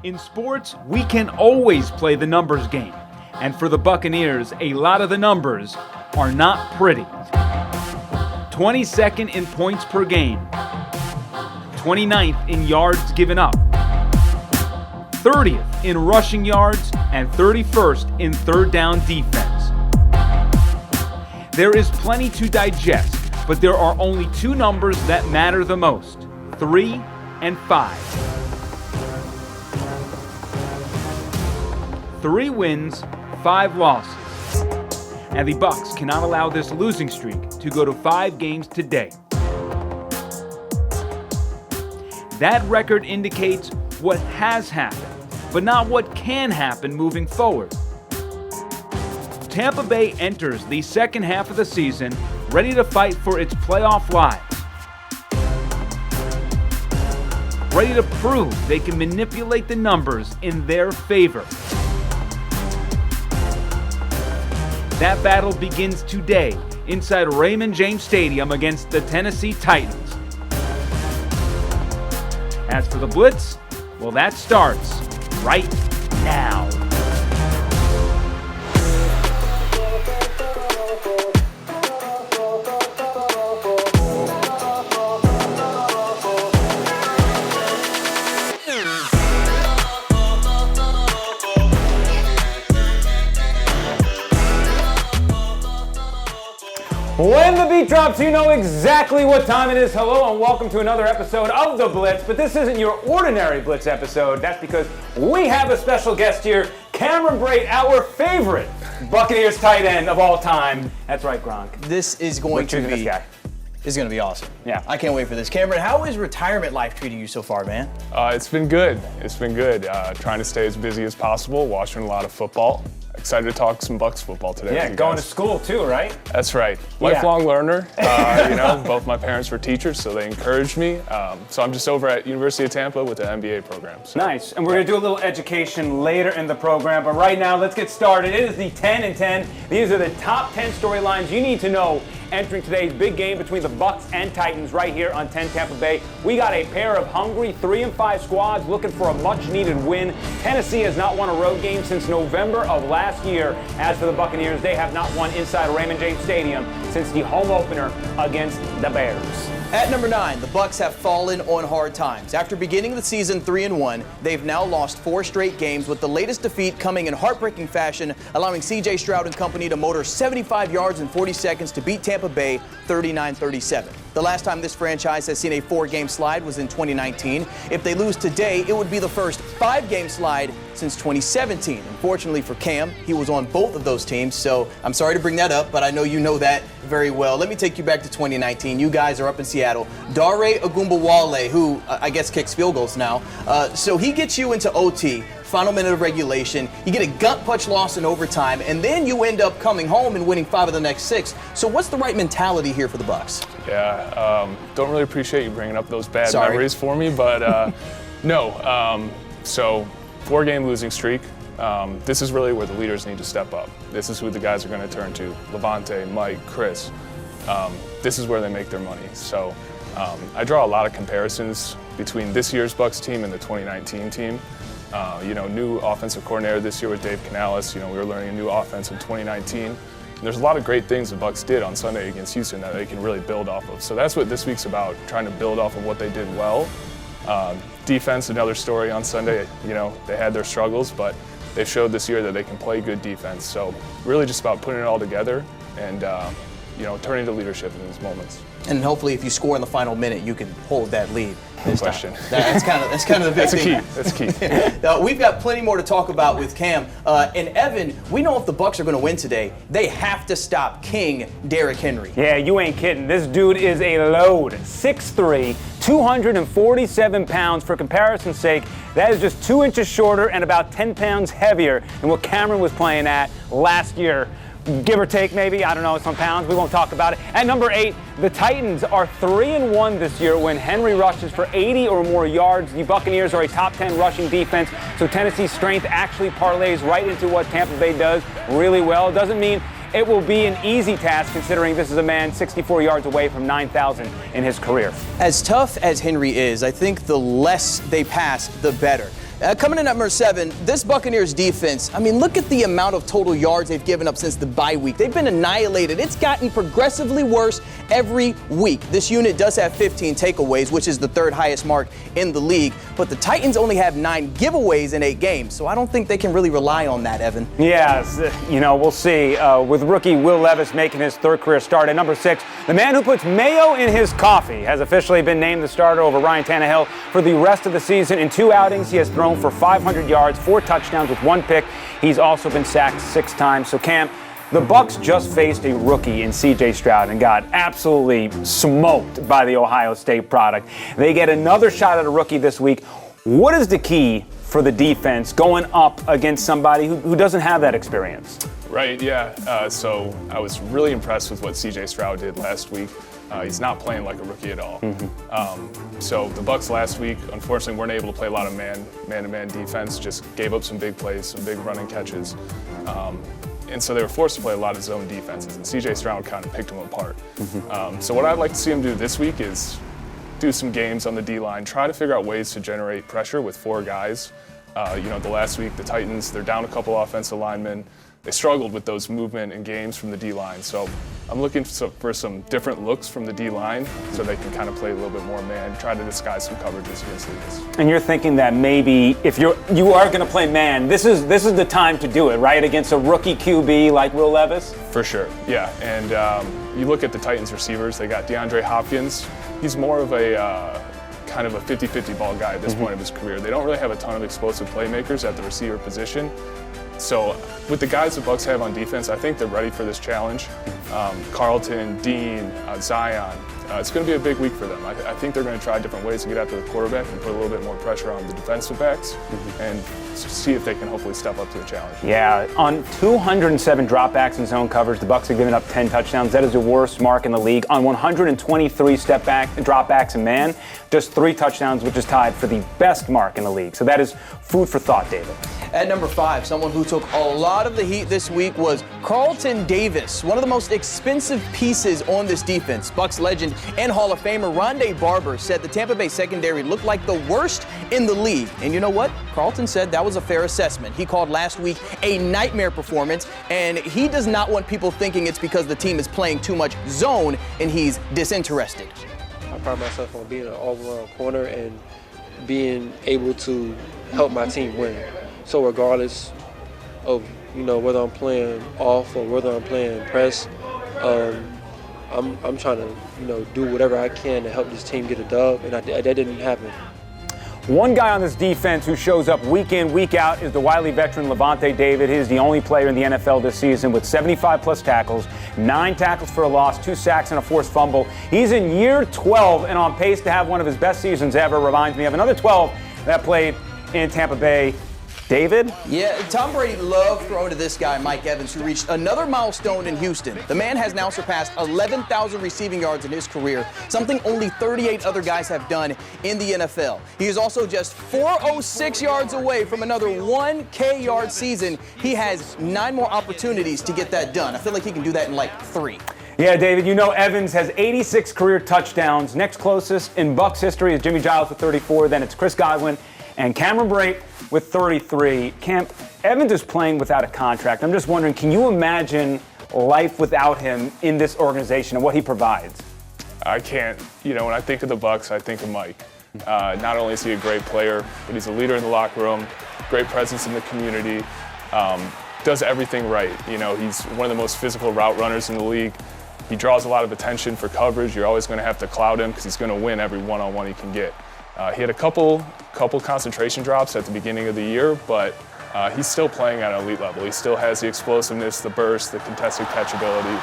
In sports, we can always play the numbers game. And for the Buccaneers, a lot of the numbers are not pretty. 22nd in points per game. 29th in yards given up. 30th in rushing yards and 31st in third down defense. There is plenty to digest, but there are only two numbers that matter the most: 3 and 5. 3 wins, 5 losses. And the Bucs cannot allow this losing streak to go to 5 games today. That record indicates what has happened, but not what can happen moving forward. Tampa Bay enters the second half of the season ready to fight for its playoff lives. Ready to prove they can manipulate the numbers in their favor. That battle begins today inside Raymond James Stadium against the Tennessee Titans. As for the Blitz, well, that starts right now. When the beat drops, you know exactly what time it is. Hello and welcome to another episode of The Blitz, but this isn't your ordinary Blitz episode. That's because we have a special guest here, Cameron Brate, our favorite Buccaneers tight end of all time. That's right, Gronk. This is going to be awesome. Yeah. I can't wait for this. Cameron, how is retirement life treating you so far, man? It's been good. It's been good. Trying to stay as busy as possible, watching a lot of football. Excited to talk some Bucs football today. Yeah, going to school too, right? That's right. Lifelong learner. Both my parents were teachers, so they encouraged me. So I'm just over at University of Tampa with the MBA program. So. Nice. And we're going to do a little education later in the program, but right now, let's get started. It is the 10 and 10. These are the top 10 storylines you need to know entering today's big game between the Bucs and Titans right here on 10 Tampa Bay. We got a pair of hungry 3 and 5 squads looking for a much-needed win. Tennessee has not won a road game since November of last year. As for the Buccaneers, they have not won inside Raymond James Stadium since the home opener against the Bears. At number 9, the Bucs have fallen on hard times. After beginning the season 3-1, they've now lost 4 straight games, with the latest defeat coming in heartbreaking fashion, allowing C.J. Stroud and company to motor 75 yards in 40 seconds to beat Tampa Bay 39-37. The last time this franchise has seen a 4-game slide was in 2019. If they lose today, it would be the first 5-game slide since 2017. Unfortunately for Cam, he was on both of those teams, so I'm sorry to bring that up, but I know you know that very well. Let me take you back to 2019. You guys are up in Seattle. Dare Ogunbowale, who I guess kicks field goals now, so he gets you into OT, final minute of regulation. You get a gut punch loss in overtime, and then you end up coming home and winning 5 of the next 6. So what's the right mentality here for the Bucs? Yeah, don't really appreciate you bringing up those bad memories for me, but no. So 4-game losing streak. This is really where the leaders need to step up. This is who the guys are going to turn to. Lavonte, Mike, Chris. This is where they make their money. So I draw a lot of comparisons between this year's Bucs team and the 2019 team. New offensive coordinator this year with Dave Canales. We were learning a new offense in 2019. And there's a lot of great things the Bucs did on Sunday against Houston that they can really build off of. So that's what this week's about, trying to build off of what they did well. Defense, another story on Sunday. They had their struggles, but they've showed this year that they can play good defense. So really just about putting it all together and turning to leadership in these moments. And hopefully, if you score in the final minute, you can hold that lead. No question. That's kind of the big thing. That's key. We've got plenty more to talk about with Cam. And Evan, we know if the Bucs are going to win today, they have to stop King Derrick Henry. Yeah, you ain't kidding. This dude is a load. 6'3", 247 pounds. For comparison's sake, that is just 2 inches shorter and about 10 pounds heavier than what Cameron was playing at last year. Give or take, maybe, I don't know, some pounds. We won't talk about it. At number 8, the Titans are 3-1 this year when Henry rushes for 80 or more yards. The Buccaneers are a top 10 rushing defense, so Tennessee's strength actually parlays right into what Tampa Bay does really well. It doesn't mean it will be an easy task, considering this is a man 64 yards away from 9,000 in his career. As tough as Henry is, I think the less they pass, the better. Coming in at number 7, this Buccaneers defense, I mean, look at the amount of total yards they've given up since the bye week. They've been annihilated. It's gotten progressively worse every week. This unit does have 15 takeaways, which is the 3rd highest mark in the league, but the Titans only have 9 giveaways in 8 games, so I don't think they can really rely on that, Evan. Yes, we'll see. With rookie Will Levis making his 3rd career start at number 6, the man who puts mayo in his coffee has officially been named the starter over Ryan Tannehill for the rest of the season. In 2 outings, he has thrown for 500 yards, 4 touchdowns with 1 pick. He's also been sacked 6 times. So, Cam, the Bucs just faced a rookie in C.J. Stroud and got absolutely smoked by the Ohio State product. They get another shot at a rookie this week. What is the key for the defense going up against somebody who doesn't have that experience? Right, yeah. So I was really impressed with what C.J. Stroud did last week. He's not playing like a rookie at all. So the Bucs last week, unfortunately, weren't able to play a lot of man-to-man defense, just gave up some big plays, some big running catches. And so they were forced to play a lot of zone defenses, and C.J. Stroud kind of picked them apart. So what I'd like to see him do this week is do some games on the D-line, try to figure out ways to generate pressure with 4 guys. The last week, the Titans, they're down a couple offensive linemen. They struggled with those movement and games from the D-line. So I'm looking for some different looks from the D-line so they can kind of play a little bit more man, try to disguise some coverages against leaders. And you're thinking that maybe if you are going to play man, this is the time to do it, right? Against a rookie QB like Will Levis? For sure, yeah. And you look at the Titans receivers, they got DeAndre Hopkins. He's more of a kind of a 50-50 ball guy at this point of his career. They don't really have a ton of explosive playmakers at the receiver position. So with the guys the Bucs have on defense, I think they're ready for this challenge. Carlton, Dean, Zion. It's going to be a big week for them. I think they're going to try different ways to get after the quarterback and put a little bit more pressure on the defensive backs and see if they can hopefully step up to the challenge. Yeah, on 207 dropbacks in zone coverage, the Bucs have given up 10 touchdowns. That is the worst mark in the league. On 123 dropbacks in man, just 3 touchdowns, which is tied for the best mark in the league. So that is food for thought, David. At number 5, someone who took a lot of the heat this week was Carlton Davis, one of the most expensive pieces on this defense. Bucs legend and Hall of Famer Rondé Barber said the Tampa Bay secondary looked like the worst in the league. And you know what? Carlton said that was a fair assessment. He called last week a nightmare performance, and he does not want people thinking it's because the team is playing too much zone and he's disinterested. I pride myself on being an all-around corner and being able to help my team win. So regardless of, whether I'm playing off or whether I'm playing press, I'm trying to, do whatever I can to help this team get a dub, and that didn't happen. One guy on this defense who shows up week in, week out is the wily veteran Lavonte David. He is the only player in the NFL this season with 75-plus tackles, 9 tackles for a loss, 2 sacks, and a forced fumble. He's in year 12 and on pace to have one of his best seasons ever. Reminds me of another 12 that played in Tampa Bay. David? Yeah, Tom Brady loved throwing to this guy, Mike Evans, who reached another milestone in Houston. The man has now surpassed 11,000 receiving yards in his career, something only 38 other guys have done in the NFL. He is also just 406 yards away from another 1K yard season. He has 9 more opportunities to get that done. I feel like he can do that in like 3. Yeah, David, Evans has 86 career touchdowns. Next closest in Bucs history is Jimmy Giles with 34. Then it's Chris Godwin and Cameron Brate with 33. Cam, Evans is playing without a contract. I'm just wondering, can you imagine life without him in this organization and what he provides? I can't. When I think of the Bucs, I think of Mike. Not only is he a great player, but he's a leader in the locker room, great presence in the community, does everything right. He's one of the most physical route runners in the league. He draws a lot of attention for coverage. You're always going to have to cloud him because he's going to win every one-on-one he can get. He had a couple concentration drops at the beginning of the year, but he's still playing at an elite level. He still has the explosiveness, the burst, the contested catch ability.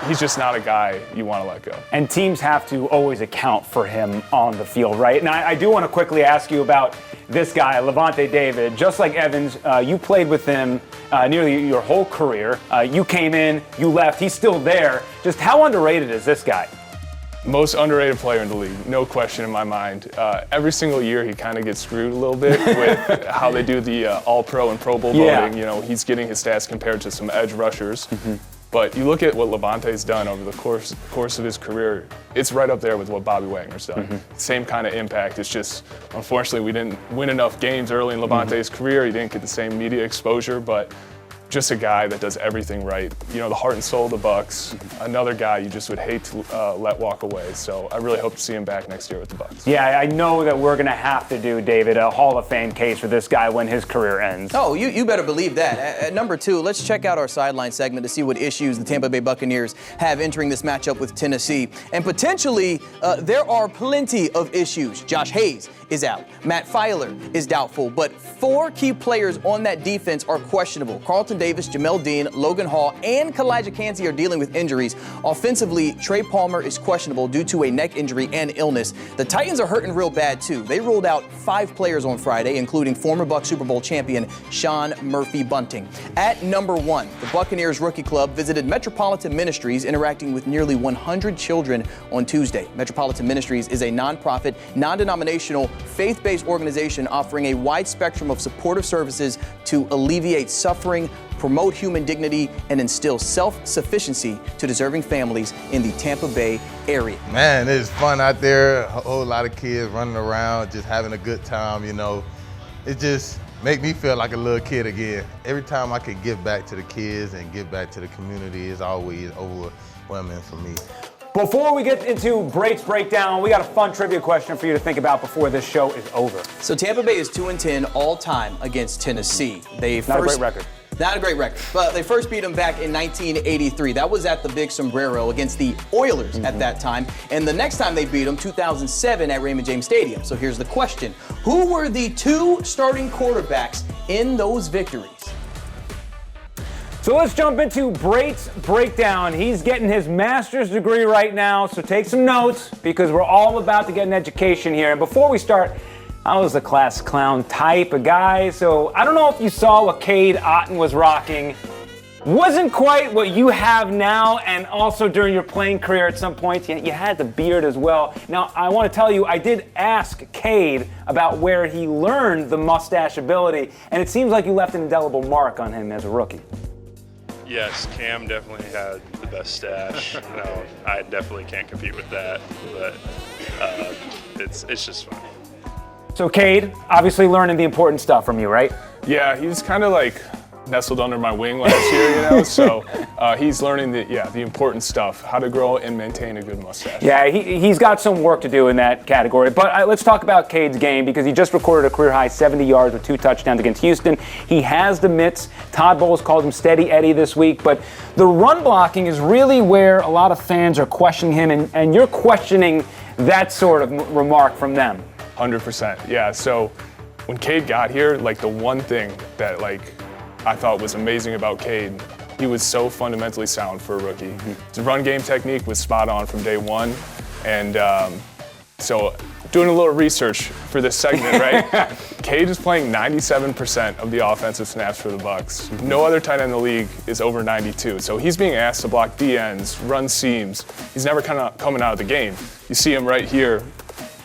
He's just not a guy you want to let go. And teams have to always account for him on the field, right? Now, I do want to quickly ask you about this guy, Lavonte David. Just like Evans, you played with him nearly your whole career. You came in, you left, he's still there. Just how underrated is this guy? Most underrated player in the league, no question in my mind. Every single year he kind of gets screwed a little bit with how they do the All-Pro and Pro Bowl voting. He's getting his stats compared to some edge rushers. But you look at what Lavonte's done over the course of his career, it's right up there with what Bobby Wagner's done. Same kind of impact. It's just, unfortunately, we didn't win enough games early in Lavonte's career. He didn't get the same media exposure, but just a guy that does everything right. You know, the heart and soul of the Bucs. Another guy you just would hate to let walk away. So I really hope to see him back next year with the Bucs. Yeah, I know that we're going to have to do, David, a Hall of Fame case for this guy when his career ends. Oh, you better believe that. At number 2, let's check out our sideline segment to see what issues the Tampa Bay Buccaneers have entering this matchup with Tennessee. And potentially, there are plenty of issues. Josh Hayes is out. Matt Filer is doubtful. But 4 key players on that defense are questionable. Carlton Davis, Jamel Dean, Logan Hall, and Kalijah Kancey are dealing with injuries. Offensively, Trey Palmer is questionable due to a neck injury and illness. The Titans are hurting real bad, too. They ruled out 5 players on Friday, including former Bucs Super Bowl champion Sean Murphy-Bunting. At number 1, the Buccaneers Rookie Club visited Metropolitan Ministries, interacting with nearly 100 children on Tuesday. Metropolitan Ministries is a nonprofit, non-denominational, faith-based organization offering a wide spectrum of supportive services to alleviate suffering, promote human dignity, and instill self-sufficiency to deserving families in the Tampa Bay area. Man, it's fun out there. A whole lot of kids running around, just having a good time, you know. It just makes me feel like a little kid again. Every time I can give back to the kids and give back to the community, it's always overwhelming for me. Before we get into Brate's Breakdown, we got a fun trivia question for you to think about before this show is over. So Tampa Bay is 2-10 all time against Tennessee. Not a great record. Not a great record, but they first beat them back in 1983. That was at the Big Sombrero against the Oilers at that time. And the next time they beat them, 2007 at Raymond James Stadium. So here's the question. Who were the 2 starting quarterbacks in those victories? So let's jump into Brate's Breakdown. He's getting his master's degree right now, so take some notes because we're all about to get an education here. And before we start, I was the class clown type of guy, so I don't know if you saw what Cade Otton was rocking. Wasn't quite what you have now, and also during your playing career at some point, you had the beard as well. Now, I want to tell you, I did ask Cade about where he learned the mustache ability, and it seems like you left an indelible mark on him as a rookie. Yes, Cam definitely had the best stash. No, I definitely can't compete with that, but it's just fun. So Cade, obviously learning the important stuff from you, right? Yeah, he's kind of like nestled under my wing last year, you know, so he's learning the important stuff, how to grow and maintain a good mustache. Yeah, he's got some work to do in that category, but let's talk about Cade's game because he just recorded a career-high 70 yards with 2 touchdowns against Houston. He has the mitts. Todd Bowles called him Steady Eddie this week, but the run blocking is really where a lot of fans are questioning him, and you're questioning that sort of remark from them. 100%, yeah, so when Cade got here, like the one thing that I thought was amazing about Cade, he was so fundamentally sound for a rookie. His run game technique was spot on from day one. And so doing a little research for this segment, right? Cade is playing 97% of the offensive snaps for the Bucs. No other tight end in the league is over 92. So he's being asked to block DNs, run seams. He's never kind of coming out of the game. You see him right here.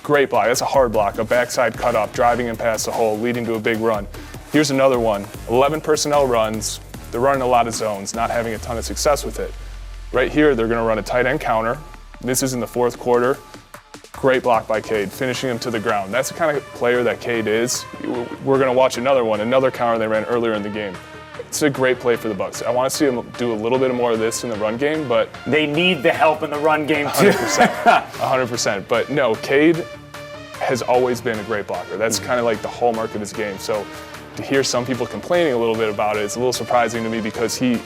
Great block. That's a hard block. A backside cutoff, driving him past the hole, leading to a big run. Here's another one, 11 personnel runs. They're running a lot of zones, not having a ton of success with it. Right here, they're gonna run a tight end counter. This is in the 4th quarter. Great block by Cade, finishing him to the ground. That's the kind of player that Cade is. We're gonna watch another counter they ran earlier in the game. It's a great play for the Bucs. I wanna see them do a little bit more of this in the run game, but they need the help in the run game too. 100%, but no, Cade has always been a great blocker. That's kind of like the hallmark of his game. So to hear some people complaining a little bit about it, it's a little surprising to me because he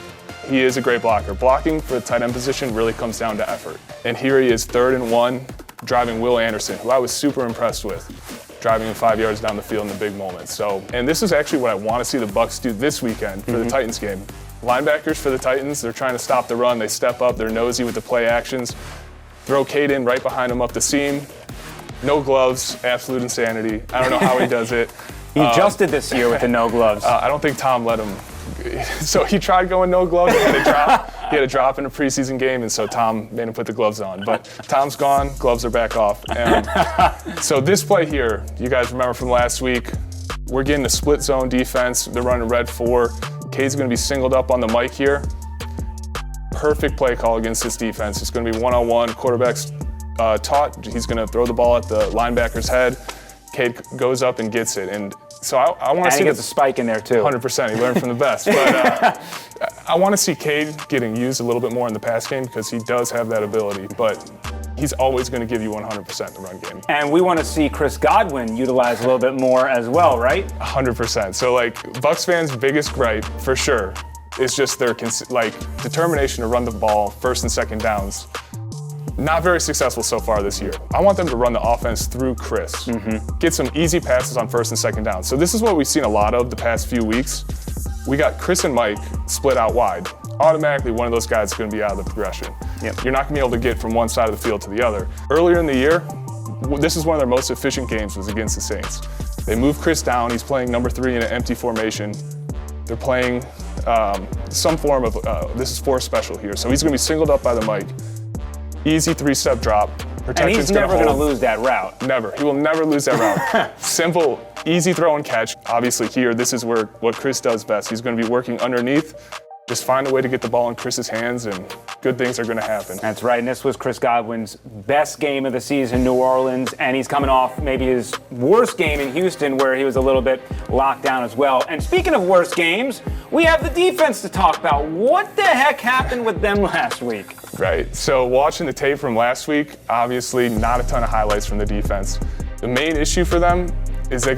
is a great blocker. Blocking for the tight end position really comes down to effort. And here he is, 3rd and 1, driving Will Anderson, who I was super impressed with, driving him 5 yards down the field in the big moments. So, and this is actually what I want to see the Bucs do this weekend for the Titans game. Linebackers for the Titans, they're trying to stop the run. They step up, they're nosy with the play actions. Throw Cade in right behind him up the seam. No gloves, absolute insanity. I don't know how he does it. He adjusted this year with the no gloves. I don't think Tom let him. So he tried going no gloves. He had a drop in a preseason game, and so Tom made him put the gloves on. But Tom's gone, gloves are back off. And so this play here, you guys remember from last week, we're getting a split zone defense. They're running red 4. Cade's going to be singled up on the mic here. perfect play call against this defense. It's going to be one-on-one. Quarterback's taught. He's going to throw the ball at the linebacker's head. Cade goes up and gets it. And so I want to see. And he gets a spike in there, too. 100%. He learned from the best. But I want to see Cade getting used a little bit more in the pass game because he does have that ability. But he's always going to give you 100% in the run game. And we want to see Chris Godwin utilized a little bit more as well, right? 100%. So, like, Bucs fans' biggest gripe, for sure, is just their determination to run the ball first and second downs. Not very successful so far this year. I want them to run the offense through Chris. Get some easy passes on first and second down. So this is what we've seen a lot of the past few weeks. We got Chris and Mike split out wide. Automatically, one of those guys is going to be out of the progression. Yep. You're not going to be able to get from one side of the field to the other. Earlier in the year, this is one of their most efficient games was against the Saints. They moved Chris down. He's playing number 3 in an empty formation. They're playing some form of, this is force special here. So he's going to be singled up by the Mike. Easy 3-step drop. And he's never going to lose that route. Never. He will never lose that route. Simple, easy throw and catch. Obviously here, this is what Chris does best. He's going to be working underneath. Just find a way to get the ball in Chris's hands, and good things are going to happen. That's right, and this was Chris Godwin's best game of the season in New Orleans, and he's coming off maybe his worst game in Houston, where he was a little bit locked down as well. And speaking of worst games, we have the defense to talk about. What the heck happened with them last week? Right, so watching the tape from last week, obviously not a ton of highlights from the defense. The main issue for them is they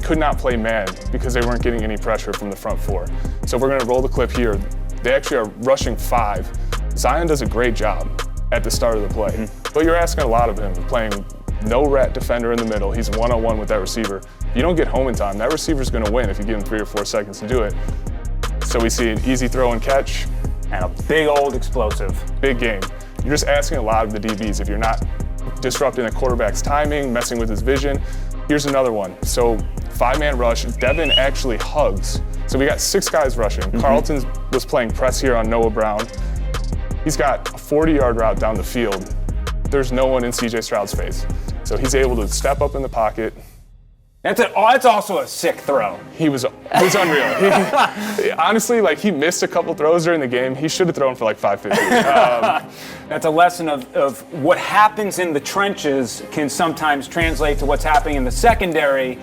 could not play man because they weren't getting any pressure from the front 4. So we're going to roll the clip here. They actually are rushing 5. Zion does a great job at the start of the play, but you're asking a lot of him, playing no rat defender in the middle. He's one-on-one with that receiver. If you don't get home in time, that receiver's going to win if you give him 3 or 4 seconds to do it. So we see an easy throw and catch. And a big old explosive. Big game. You're just asking a lot of the DBs if you're not disrupting the quarterback's timing, messing with his vision. Here's another one. So 5-man rush. Devin actually hugs. So we got 6 guys rushing. Carlton was playing press here on Noah Brown. He's got a 40-yard route down the field. There's no one in CJ Stroud's face. So he's able to step up in the pocket. That's also a sick throw. He was unreal. Honestly, he missed a couple throws during the game. He should have thrown for 550. That's a lesson of what happens in the trenches can sometimes translate to what's happening in the secondary,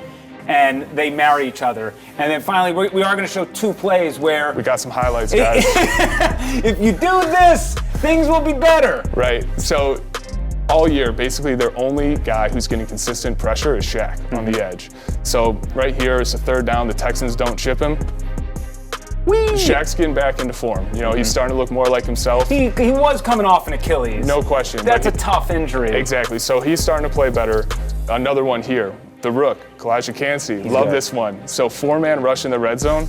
and they marry each other. And then finally, we are going to show 2 plays where we got some highlights, guys. If you do this, things will be better. Right. So all year, basically, their only guy who's getting consistent pressure is Shaq on the edge. So right here, it's a 3rd down. The Texans don't chip him. Whee! Shaq's getting back into form. He's starting to look more like himself. He was coming off an Achilles. No question. That's a tough injury. Exactly. So he's starting to play better. Another one here. The Rook, Kalijah Kancey. Love this one. So 4-man rush in the red zone.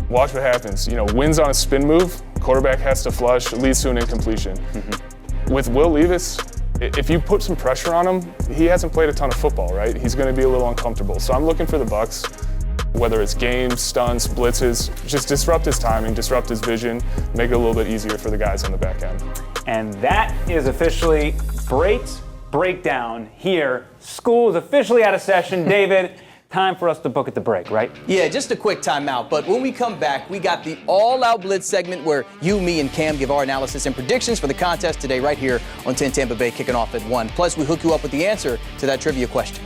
Watch what happens. Wins on a spin move. Quarterback has to flush. It leads to an incompletion. With Will Levis, if you put some pressure on him, he hasn't played a ton of football, right? He's going to be a little uncomfortable. So I'm looking for the Bucs, whether it's games, stunts, blitzes, just disrupt his timing, disrupt his vision, make it a little bit easier for the guys on the back end. And that is officially Brate's Breakdown here. School is officially out of session. David, time for us to book at the break, right? Yeah, just a quick timeout. But when we come back, we got the All-Out Blitz segment where you, me, and Cam give our analysis and predictions for the contest today right here on 10 Tampa Bay, kicking off at 1. Plus, we hook you up with the answer to that trivia question.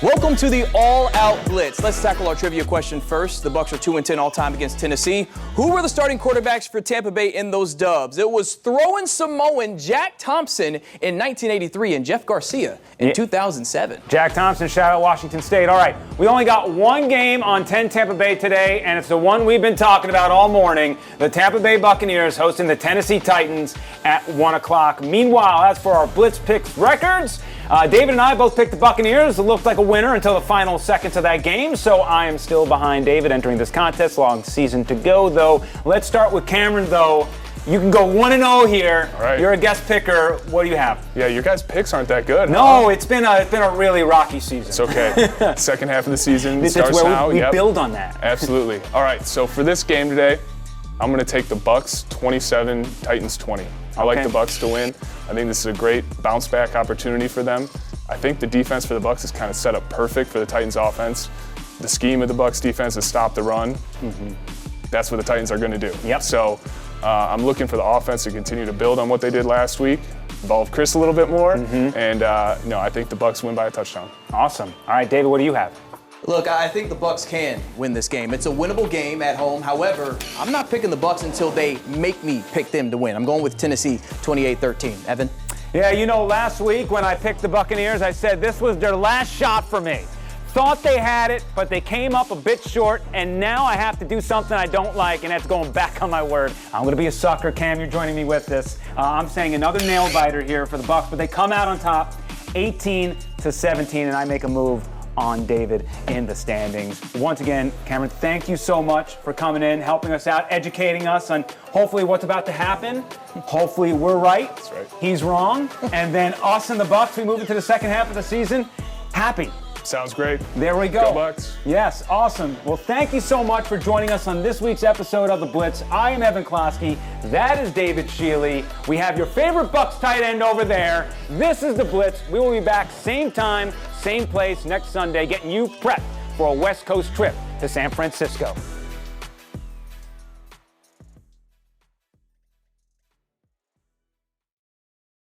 Welcome to the All-Out Blitz. Let's tackle our trivia question first. The Bucs are 2-10 all-time against Tennessee. Who were the starting quarterbacks for Tampa Bay in those dubs? It was throwing Samoan Jack Thompson in 1983 and Jeff Garcia in 2007. Jack Thompson, shout out Washington State. All right, we only got one game on 10 Tampa Bay today, and it's the one we've been talking about all morning. The Tampa Bay Buccaneers hosting the Tennessee Titans at 1 o'clock. Meanwhile, as for our Blitz Picks records, David and I both picked the Buccaneers. It looked like a winner until the final seconds of that game, so I am still behind David entering this contest. Long season to go, though. Let's start with Cameron, though. You can go 1-0 here. All right. You're a guest picker. What do you have? Yeah, your guys' picks aren't that good. No, it's been a really rocky season. It's okay. Second half of the season starts where now. We build on that. Absolutely. All right, so for this game today, I'm going to take the Bucs 27, Titans 20. I like the Bucs to win. I think this is a great bounce back opportunity for them. I think the defense for the Bucs is kind of set up perfect for the Titans offense. The scheme of the Bucs defense is stop the run. That's what the Titans are going to do. Yep. So I'm looking for the offense to continue to build on what they did last week, involve Chris a little bit more, and I think the Bucs win by a touchdown. Awesome. All right, David, what do you have? Look, I think the Bucs can win this game. It's a winnable game at home. However, I'm not picking the Bucs until they make me pick them to win. I'm going with Tennessee 28-13. Evan? Yeah, last week when I picked the Buccaneers, I said this was their last shot for me. Thought they had it, but they came up a bit short, and now I have to do something I don't like, and that's going back on my word. I'm going to be a sucker. Cam, you're joining me with this. I'm saying another nail-biter here for the Bucs, but they come out on top 18-17, and I make a move on David in the standings. Once again, Cameron, thank you so much for coming in, helping us out, educating us on hopefully what's about to happen. Hopefully we're right. That's right. He's wrong. And then us and the Bucs, we move into the second half of the season. Happy. Sounds great. There we go. Go Bucs. Yes, awesome. Well, thank you so much for joining us on this week's episode of The Blitz. I am Evan Closky. That is David Schiele. We have your favorite Bucs tight end over there. This is The Blitz. We will be back same time, same place next Sunday, getting you prepped for a West Coast trip to San Francisco.